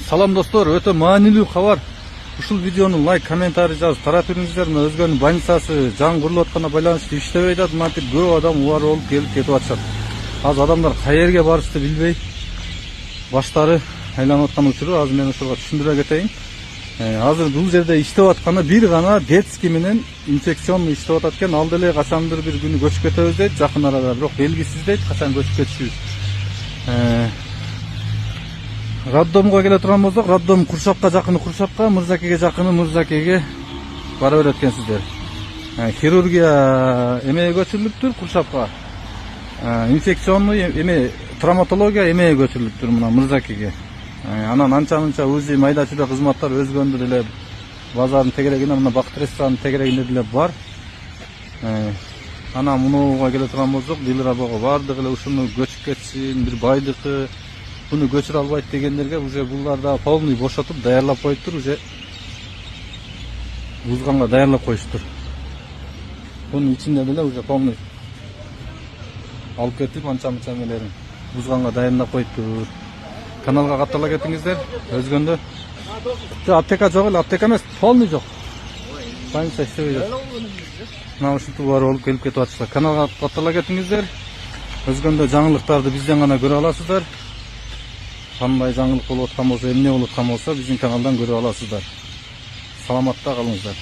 Салам достор, өтө маанилүү кабар. Ушул видеону лайк, комментарий жазып тарап бериңиздер. Мына өзгөнүн больницасы жаңы курулуп атканына байланыштуу иштебей атат. Мынтип көп адам убар болуп келип кетип атышат. Азыр адамдар каерге барышты билбей баштары айланып аткан учуру. Азыр мен ошого түшүндүрө кетейин. Азыр бул жерде иштеп атканы бир гана детский менен инфекционный иштеп атат экен. Ал деле качандыр бир күнү көчүп кетебиз дейт, жакын арада, бирок белгисиз дейт качан көчүп кетишибиз. Роддомго келе турган болсок, роддом Куршапка жакыны Куршапка, Мырзакеге жакыны Мырзакеге бара берет экенсиздер. Хирургия эмеге көчүрүлүптүр Куршапка. Инфекционный эме травматология эмеге көчүрүлүптүр мына Мырзакеге. Анан анча-мынча УЗИ майда чүйдө кызматтар өзгөндө деле базардын тегерегинде, мына Бакыт ресторанынын тегерегинде деле бар. Анан мунуга келе турган болсок, Дилрабого бардыгы эле ушуну көчүп кетсин, бир байдыкы буну көчүрө албайт дегендерге уже булар да полный бошотуп даярлап коюптур, уже узганга даярлап коюштур. Бунун ичинде деле уже полный алып кетип анча-мынча эмелерин узганга дайындап коюптур. Каналга каттала кетиңиздер. Өзгөндө жок, аптека жок эле, аптека эмес, полный жок. Больница иштебей жатат. Мына ушинтип бар болуп келип кетип атышат. Каналга каттала кетиңиздер. Өзгөндө жаңылыктарды бизден гана көрө аласыздар. Кандай жаңылык болуп аткан болсо, эмне болуп аткан болсо биздин каналдан көрө аласыздар. Саламатта калыңыздар.